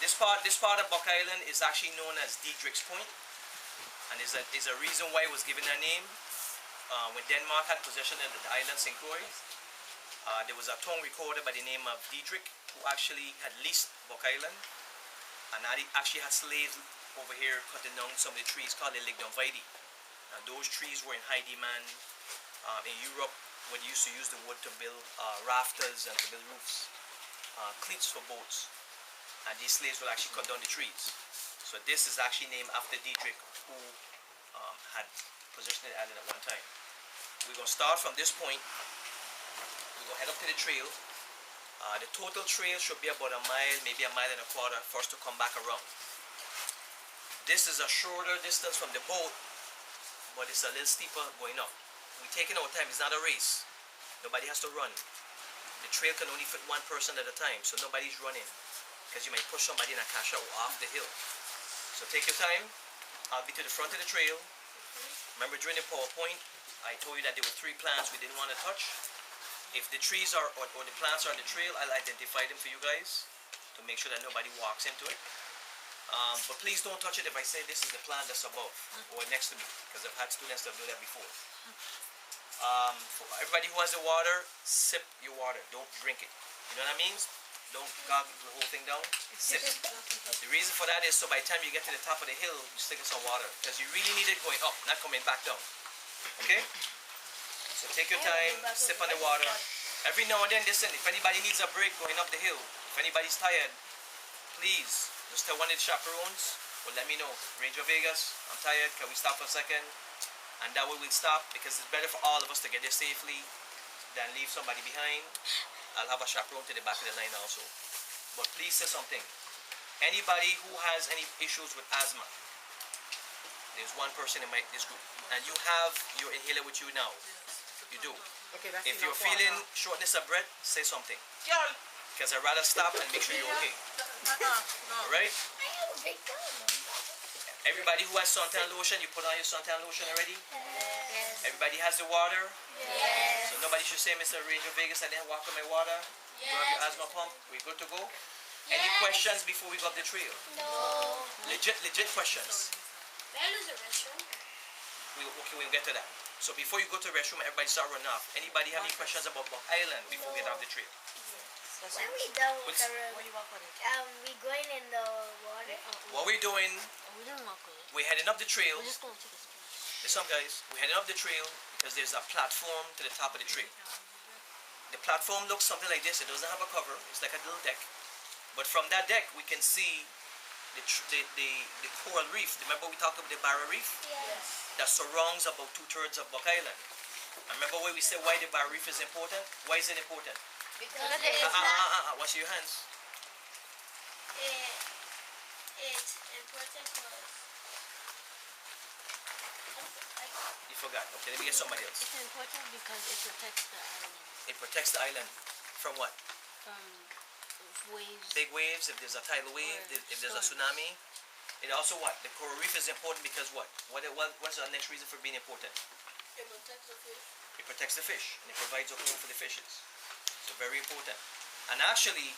This part of Buck Island is actually known as Diedrich's Point, and is a reason why it was given that name. When Denmark had possession of the island St. Croix, there was a tongue recorder by the name of Diedrich who actually had leased Buck Island, and actually had slaves over here cutting down some of the trees called the Lightjoy. And those trees were in high demand in Europe, where they used to use the wood to build rafters and to build roofs, cleats for boats. And these slaves would actually cut down the trees. So this is actually named after Diedrich, who had possession of the island at one time. We're going to start from this point. We're going to head up to the trail. The total trail should be about a mile, maybe a mile and a quarter for us to come back around. This is a shorter distance from the boat, but it's a little steeper going up. We're taking our time. It's not a race. Nobody has to run. The trail can only fit one person at a time, so nobody's running, because you might push somebody in a cash out off the hill. So take your time. I'll be to the front of the trail. Remember, during the PowerPoint, I told you that there were 3 plants we didn't want to touch. If the trees are or the plants are on the trail, I'll identify them for you guys to make sure that nobody walks into it. But please don't touch it if I say this is the plant that's above or next to me, because I've had students that do that before. For everybody who has the water, sip your water. Don't drink it. You know what I mean? Don't gog the whole thing down. Sip. The reason for that is so by the time you get to the top of the hill, you stick in some water, because you really need it going up, not coming back down. Okay? So take your time, sip on the water. Every now and then, listen, if anybody needs a break going up the hill, if anybody's tired, please just tell one of the chaperones, or let me know. Ranger Vegas, I'm tired, can we stop for a second? And that way we'll stop, because it's better for all of us to get there safely than leave somebody behind. I'll have a chaperone to the back of the line also. But please say something. Anybody who has any issues with asthma, there's one person in this group, and you have your inhaler with you now. You do. Okay, that's if you're feeling shortness of breath, say something. Because I'd rather stop and make sure you're okay. Alright? Everybody who has suntan lotion, you put on your suntan lotion already? Yes. Everybody has the water? Yes. So nobody should say, Mr. Ranger Vegas, I didn't walk on my water? You have your asthma pump? We good to go? Any questions before we go up the trail? No. Legit questions. Where is the restroom? We'll get to that. So before you go to the restroom, everybody start running off. Anybody have any questions about Buck Island before we get off the trail? When we done with we going in the water? What we're doing, We don't walk on it. we're heading up the trail. We're just going to take a splash. Listen guys, we're heading up the trail because there's a platform to the top of the trail. The platform looks something like this. It doesn't have a cover. It's like a little deck. But from that deck, we can see the coral reef. Remember we talked about the barrier reef? Yes. That surrounds about 2/3 of Buck Island. And remember why we say why the barrier reef is important? Why is it important? Because it's Wash your hands. it's important because You forgot. Okay, let me get somebody else. It's important because it protects the island It protects the island from what? from waves. Big waves, if there's a tidal wave, Or if there's a storms. tsunami. It also what? The coral reef is important because what? What's the next reason for being important? it protects the fish. It protects the fish and it provides a home for the fishes. So very important. And actually,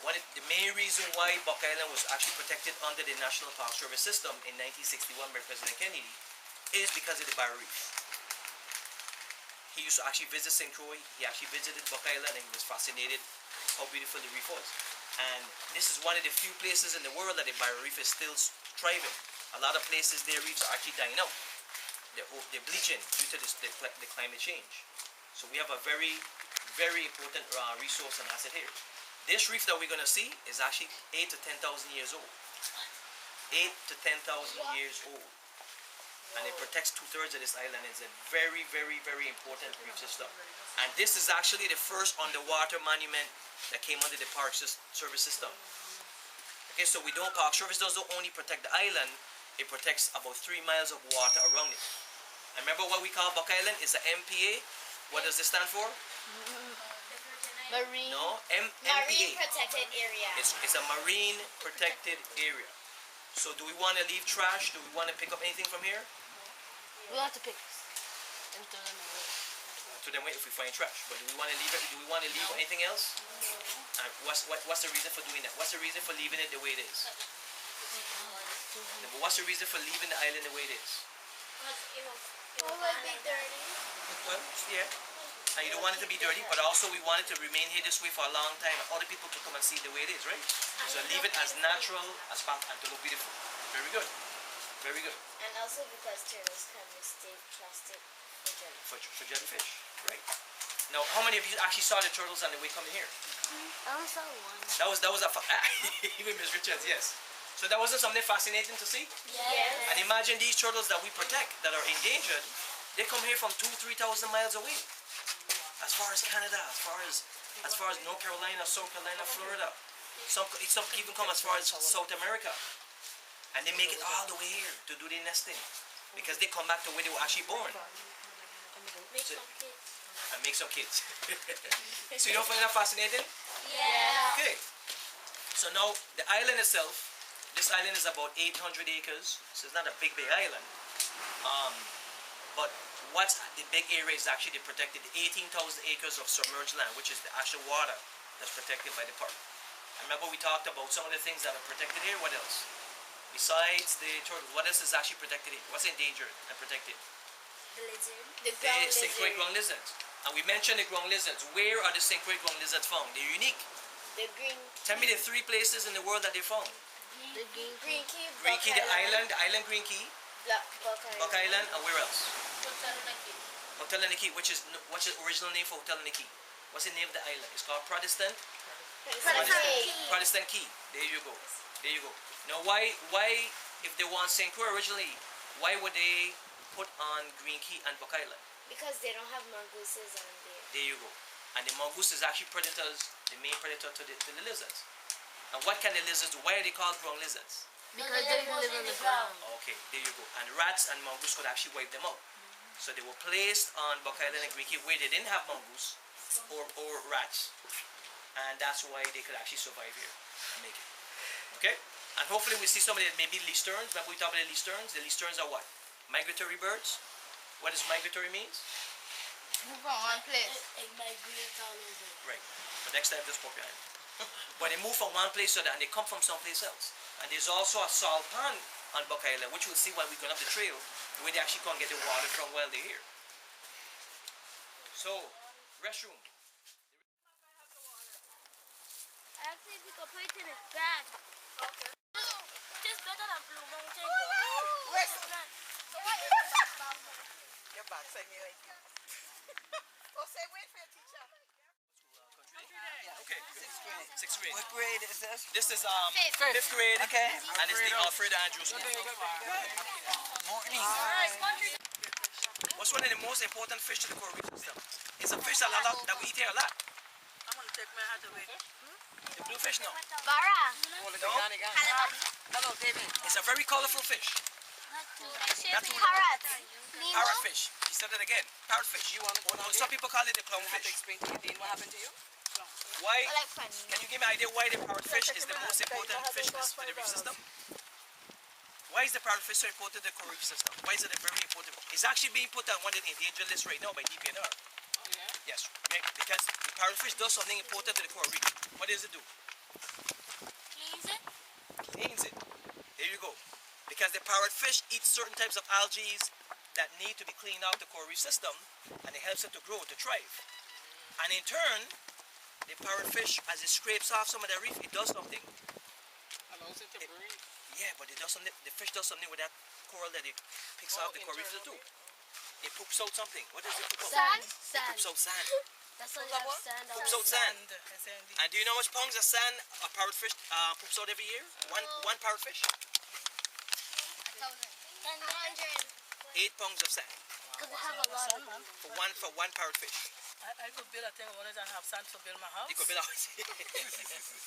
the main reason why Buck Island was actually protected under the National Park Service system in 1961 by President Kennedy is because of the barrier reef. He used to actually visit St. Croix. He actually visited Buck Island and he was fascinated how beautiful the reef was. And this is one of the few places in the world that the barrier reef is still thriving. A lot of places, their reefs are actually dying out. They're bleaching due to the climate change. So we have a very, very important resource and asset here. This reef that we're going to see is actually 8,000 to 10,000 years old. 8,000 to 10,000 years old. And it protects 2/3 of this island. It's a very, very, very important reef system. And this is actually the first underwater monument that came under the Park Service system. Okay, so Park Service doesn't only protect the island, it protects about 3 miles of water around it. And remember what we call Buck Island is the MPA. What does this stand for? Marine. No, Marine MPA. protected area. It's a marine protected area. So do we want to leave trash? Do we want to pick up anything from here? We'll have to pick and throw them away. to them if we find trash. But do we want to leave it? Do we want to leave anything else? And what's the reason for doing that? What's the reason for leaving it the way it is? No, but what's the reason for leaving the island the way it is? It will be dirty. Well, yeah. And you don't want it to be dirty, but also we want it to remain here this way for a long time. And other people to come and see the way it is, right? So leave it as natural as possible and to look beautiful. Very good. Very good. And also because turtles can mistake plastic for jellyfish. For jellyfish, right? Now, how many of you actually saw the turtles on the way coming here? I only saw one. That was a even Miss Richards, yes. So that wasn't something fascinating to see? Yes. And imagine these turtles that we protect, that are endangered, they come here from 2,000 to 3,000 miles away. As far as Canada, as far as North Carolina, South Carolina, Florida. Some even come as far as South America. And they make it all the way here to do their nesting. Because they come back to where they were actually born. And make some kids. So you don't find that fascinating? Yeah. Okay. So now, the island itself, this island is about 800 acres. So it's not a big island. But what's the big area is actually the protected 18,000 acres of submerged land, which is the actual water that's protected by the park. I remember we talked about some of the things that are protected here. What else? Besides the turtles, what else is actually protected here? What's endangered and protected? The lizard. The synchroid ground lizards. And we mentioned the ground lizards. Where are the synchroid ground lizards found? They're unique. The green. Tell me the 3 places in the world that they're found. The Green Key. Green Key, the island Green Key, Buck Island, and where else? Hotel and the Key, what's the original name for Hotel and the Key? What's the name of the island? It's called Protestant Key. There you go. There you go. Now why if they want St. Croix originally, why would they put on Green Key and Buck Island? Because they don't have mongooses on there. There you go. And the mongoose is actually predators, the main predator to the lizards. And what kind of lizards? Why are they called ground lizards? Because they live on the ground. Okay, there you go. And rats and mongoose could actually wipe them out. So they were placed on Buck Island and Green Key where they didn't have mongoose or rats. And that's why they could actually survive here and make it. Okay? And hopefully we see some of the maybe leaf sterns. Remember we talked about the leaf sterns? The leaf sterns are what? Migratory birds. What does migratory means? Move from one place. Right. But next time just pop your hand. But they move from one place to the other and they come from someplace else. And there's also a salt pond on Buck Island, which we'll see when we go up the trail, where they actually can't get the water from while they're here. So, restroom. Actually, we could put it in his bag. Okay. Just better than Blue Mountain. Your back saying you like it. Oh, say wait for your teacher. Yeah, okay. 6th grade. What grade is this? This is 5th grade. Okay. And it's the Alfreda Andrews School. Morning. What's one of the most important fish to the coral reef system? It's a fish that we eat here a lot. I'm going to take my hat away. The bluefish, no. Bara. Hello, David. It's a very colorful fish. That's Parrot. Parrotfish. He said it again. Parrotfish. Some people call it the I have to clownfish. explain to you, Dean, what happened to you? Why? I like funny. Can you give me an idea why the parrotfish is the most important fish to the reef system? Why is the parrotfish so important to the coral reef system? Why is it a very important? It's actually being put on one of the endangered lists right now by DPNR. Yes, right? Because the parrotfish does something important to the coral reef. What does it do? Cleans it. Cleans it. There you go. Because the parrotfish eats certain types of algae that need to be cleaned out the coral reef system, and it helps it to grow, to thrive. And in turn, the parrotfish, as it scrapes off some of the reef, it does something. Allows it to breathe. Yeah, but it does something. The fish does something with that coral that it picks off the coral reef too. It poops out something. What does it poop out? Sand. Poops out sand. That's why you have sand on Poops out sand. And do you know how much pounds of sand a parrotfish poops out every year? One parrotfish? 8 pounds of sand Because they have a lot of them. for one parrotfish. I could build a thing on it and have sand to build my house. You could build a house.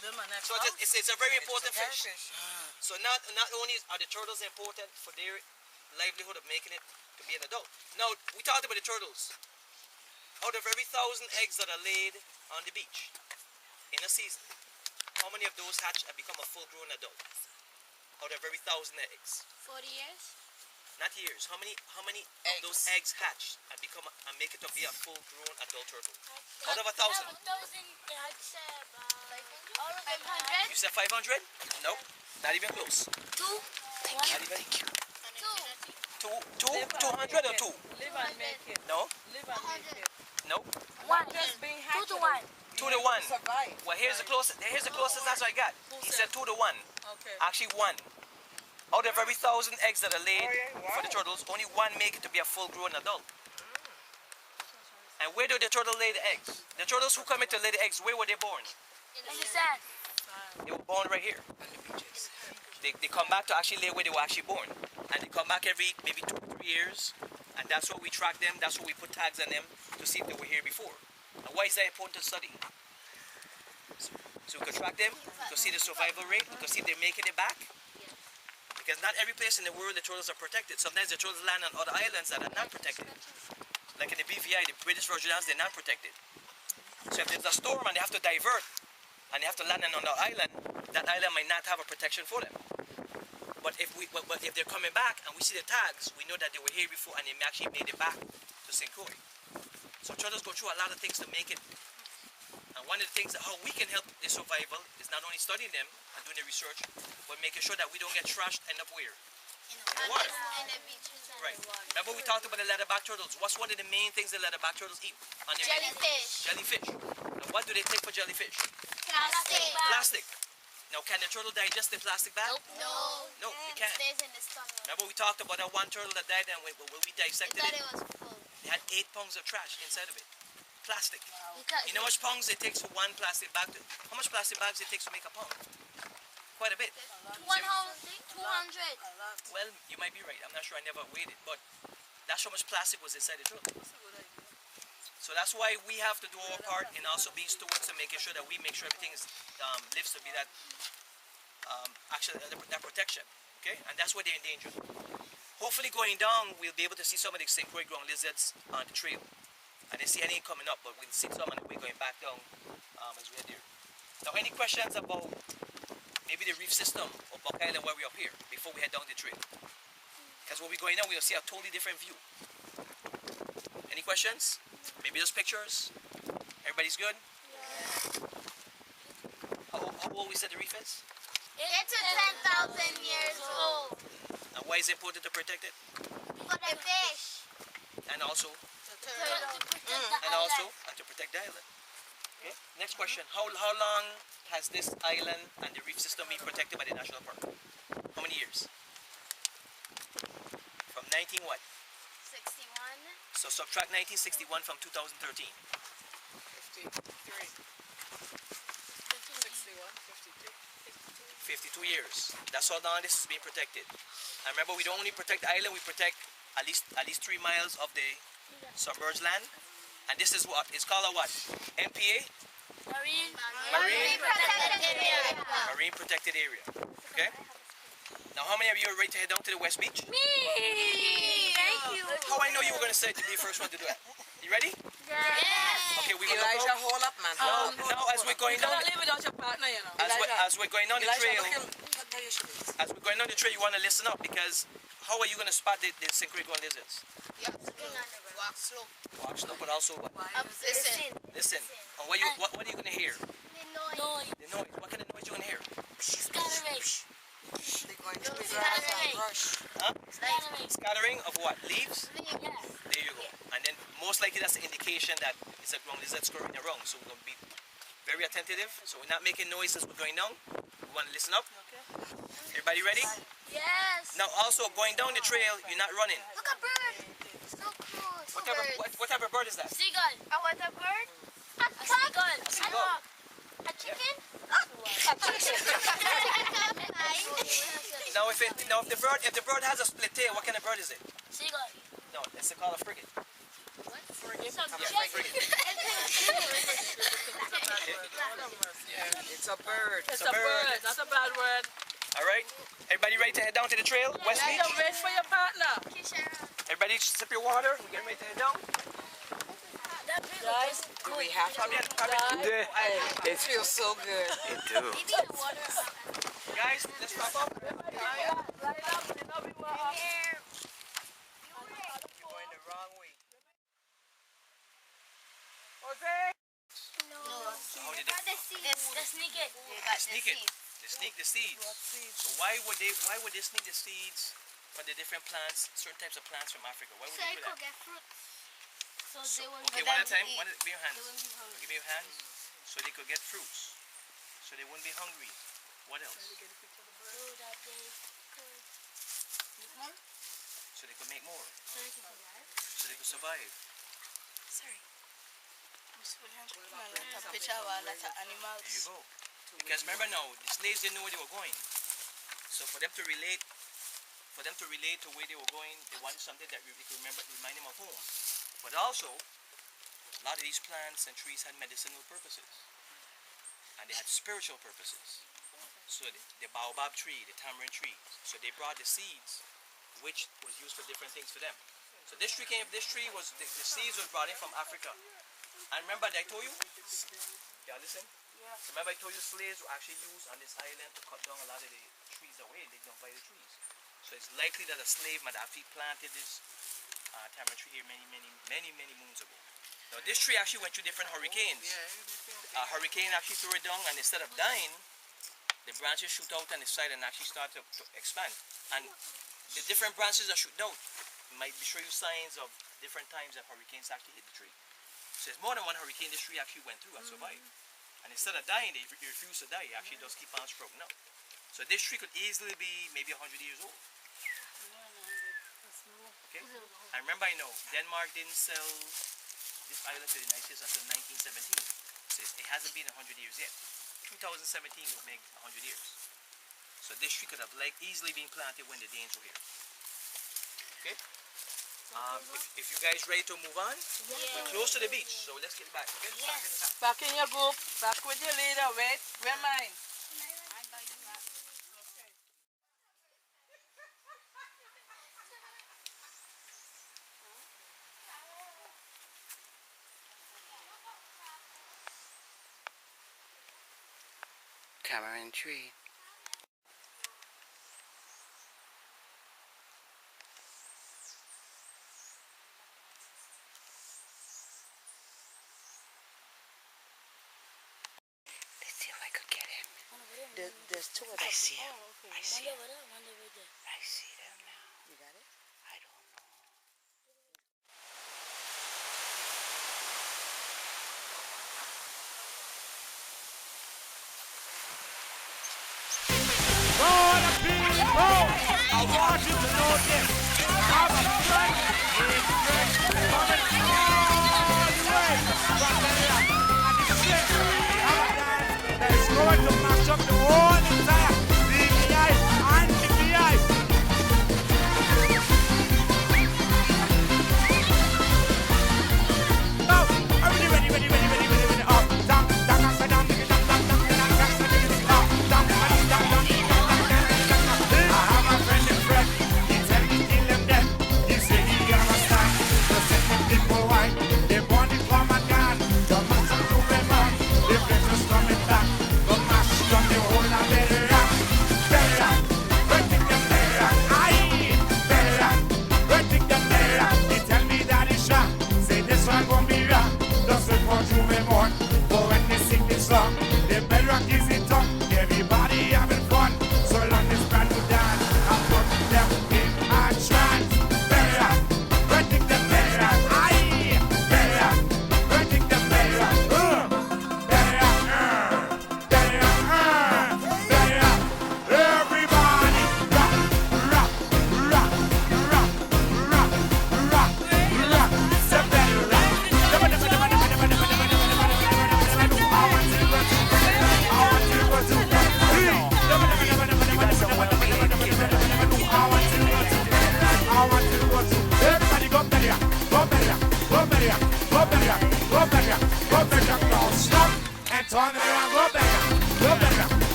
Build my next So house. it's a very important fish. So not only are the turtles important for their livelihood of making it to be an adult. Now we talked about the turtles. Out of every 1,000 eggs that are laid on the beach in a season, how many of those hatch and become a full-grown adult? Out of every 1,000 eggs. 40 years? Not years. How many of those eggs hatch and become and make it to be a full-grown adult turtle? Out of 1,000. You said 500? Nope. Not even close. Not even. 200 or 2? Live and make it. No. Live and make it. Nope. Just being hatched. 2 to 1. 2 to 1. Survive. Well, here's the closest. Here's the closest answer I got. He said 2 to 1. Okay. Actually, 1. Out of every 1,000 eggs that are laid for the turtles, only 1 make it to be a full-grown adult. And where do the turtle lay the eggs? The turtles who come in to lay the eggs, where were they born? In the sand. They were born right here. They come back to actually lay where they were actually born. And they come back every maybe 2 or 3 years. And that's why we track them. That's why we put tags on them to see if they were here before. And why is that important to study? So we can track them to see the survival rate, to see if they're making it back. Because not every place in the world the turtles are protected. Sometimes the turtles land on other islands that are not protected. Like in the BVI, the British Virgin Islands, they're not protected. So if there's a storm and they have to divert, and they have to land on another island, that island might not have a protection for them. But if they're coming back and we see the tags, we know that they were here before and they actually made it back to St. Croix. So turtles go through a lot of things to make it. And one of the things that how we can help their survival is not only studying them and doing the research, but making sure that we don't get trashed and end up where? In the water. Right. Remember we talked about the leatherback turtles. What's one of the main things the leatherback turtles eat? On their Jellyfish. Jellyfish. Now what do they take for jellyfish? Plastic. Plastic. Now can the turtle digest the plastic bag? No. No, it can't. Stays in the stomach. Remember we talked about that one turtle that died and when we dissected Thought it? it was full. It had 8 pounds of trash inside of it. Plastic. Wow. You know how much pounds it takes for one plastic bag? How much plastic bags it takes to make a pound? Quite a bit. 200. Well, you might be right. I'm not sure. I never weighed it, but that's how much plastic was inside the turtle. So that's why we have to do our part and also be stewards and making sure that we make sure everything is, lives to be that that protection. Okay, and that's why they're endangered. Hopefully, going down, we'll be able to see some of the St. Croix ground lizards on the trail. I didn't see any coming up, but we'll see some on the way going back down as we're there. Now, any questions about maybe the reef system of Buck Island where we're up here before we head down the trail? Because when we're going down, we'll see a totally different view. Any questions? Maybe those pictures? Everybody's good? Yeah. How old we said the reef is? It's 10,000 years old. And why is it important to protect it? For the fish. And also? To protect the island. Okay. Next question. How long has this island and the reef system been protected by the national park? How many years? From 19 what? 61. So subtract 1961 from 2013. 53. 61, 52 52. years. That's how long this is being protected. And remember, we don't only protect the island, we protect at least 3 miles of the submerged land. And this is what? It's called a what? MPA? Marine Protected area. Marine protected area. Okay? Now, how many of you are ready to head down to the West Beach? Me! Thank you. How I know you were going to say to be the first one to do that? You ready? Yes. Okay, we're going to Elijah, go. hold up, man. Now, as we're going You down, cannot live without your partner, you know. as we're going down the Elijah, trail, look at how you should be. as we're going down the trail, you want to listen up because how are you going to spot the St. Croix ground lizards? Walk slow. Watch slow, but also what? Listen. Listen. And what are you going to hear? The noise. Noise. The noise. What kind of noise you going to hear? Scattering. They're going to be grass and brush. Huh? Scattering. Scattering of what? Leaves? Yes. There you go. And then most likely that's an indication that it's a ground lizard scurrying around. So we're going to be very attentive. So we're not making noise as we're going down. We want to listen up. Everybody ready? Yes. Now also going down the trail, you're not running. Look, a bird. So cool. What type of bird is that? Seagull. What a bird? A seagull. A seagull. A chicken? Now if the bird has a split tail, what kind of bird is it? Seagull. No, it's called a frigate. It's a Yeah, frigate. It's a bird. It's a bird. Not a bad word. All right. Everybody ready to head down to the trail, West Beach? Elijah, wait for your partner. Everybody sip your water. We're getting ready to head down. Guys, do we have to? It feels so good. It do. Guys, let's wrap up. Jose. No. How did They got they? the seeds. They sneak it. They sneak it. They sneak the seeds. So why would they sneak the seeds for the different plants, certain types of plants from Africa? Why would So they it do could that? get fruits. So So, they won't okay, be one at a time. hungry. Give me your hands. They won't be hungry. Give me your hands. So they could get fruits. So they wouldn't be hungry. What else? So that they could make more. So they could make more. So they can survive. So they could survive. Sorry. Picture of a lot of There you animals. go. Because remember now, the slaves didn't know where they were going. So for them to relate to where they were going, they wanted something that they could remember, remind them of home. But also, a lot of these plants and trees had medicinal purposes. And they had spiritual purposes. So the baobab tree, the tamarind tree. So they brought the seeds, which was used for different things for them. So this tree the seeds was brought in from Africa. And remember I told you? Yeah, listen. So remember I told you slaves were actually used on this island to cut down a lot of the trees away, they don't buy the trees. So it's likely that a slave might have actually planted this tamarind tree here many moons ago. Now this tree actually went through different hurricanes. A hurricane actually threw it down, and instead of dying, the branches shoot out on the side and actually start to expand. And the different branches that shoot out might show you signs of different times that hurricanes actually hit the tree. So it's more than one hurricane this tree actually went through and survived. And instead of dying, it refused to die. It actually does keep on sprouting up. So this tree could easily be maybe 100 years old. Okay? And remember, I know Denmark didn't sell this island to the United States until 1917. So it hasn't been 100 years yet. 2017 will make 100 years. So this tree could have easily been planted when the Danes were here. Okay? If you guys ready to move on, we're close to the beach, so let's get back. Okay? Yes. Back in your group. Back with your leader. Wait. Where mine? Tamarind tree. Let's see if I could get him. There's two of them. I see him. I see him. One over there. I see them now. You got it? I don't know. Lord of people, I want you to know this. I'm a friend in grace, coming all the way from there. And it's sick. We have a dance that is going to mash up the whole entire BVI and TVI. Now, are we ready? Up, down, I have a friend, he tell me till them dead. He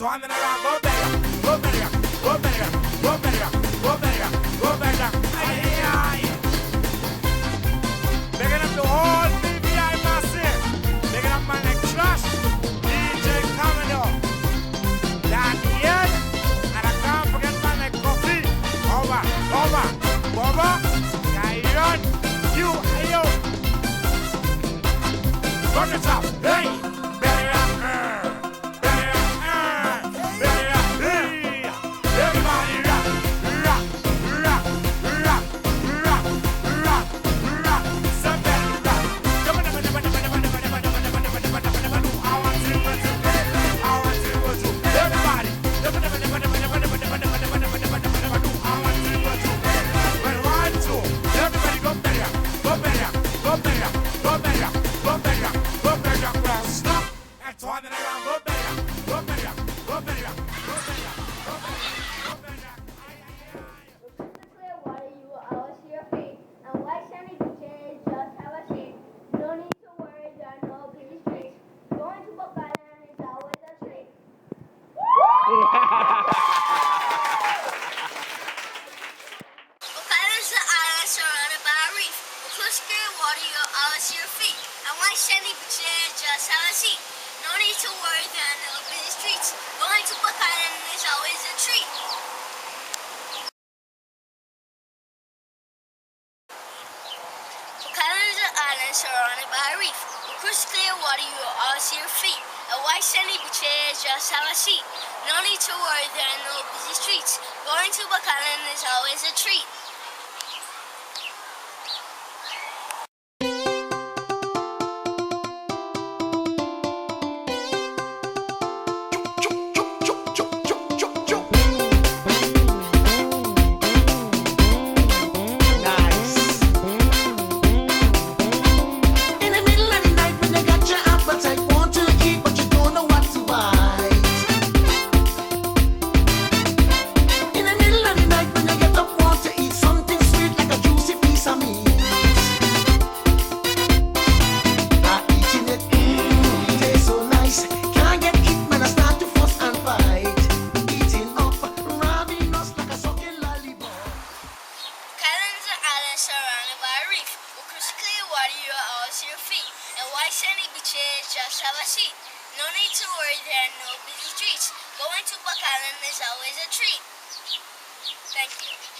Turning around, go better, go better, go better, go better, go better, go better. Aye, aye. Big up the whole BBI massive. Big up man like Trash, DJ Commodore, Daniel, and I can't forget man like Coffee. Over, Carolyn, you, ayo. Run it up, hey, better up, everybody rock, rock, rock, rock, rock, rock, rock, somebody rock. I want to go to, everybody. Well, 1, 2, everybody go better, go better, go better, go better, go better, go better, well, stop and turn it around, go better, go better, go better, go better, go better, go better. The clear water, you will always see your feet. And white sandy beaches just have a seat. No need to worry, there are no busy streets. Going to Buck Island is always a treat. Buck Island's an island surrounded by a reef. With crystal clear water, you will always see your feet. And white sandy beaches just have a seat. No need to worry, there are no busy streets. Going to Buck Island is always a treat. Buck Island is an island surrounded by a reef. With crystal clear water, you will always see your feet. And white sandy beaches just have a seat. No need to worry, there are no busy streets. Going to Buck Island is always a treat. In the middle of the night when you got your appetite, want to eat but you don't know what to buy. In the middle of the night when you get up, want to eat something sweet like a juicy piece of meat. Not eating it, it tastes so nice. Can't get it when I start to fuss and fight. Eating up, robbing us like a sucking lollipop. Buck Island's an island surrounded by a reef. With crystal clear water, you will always see your feet. And white sandy beaches just have a seat. No need to worry, there are no busy streets. Going to Buck Island is always a treat. Thank you.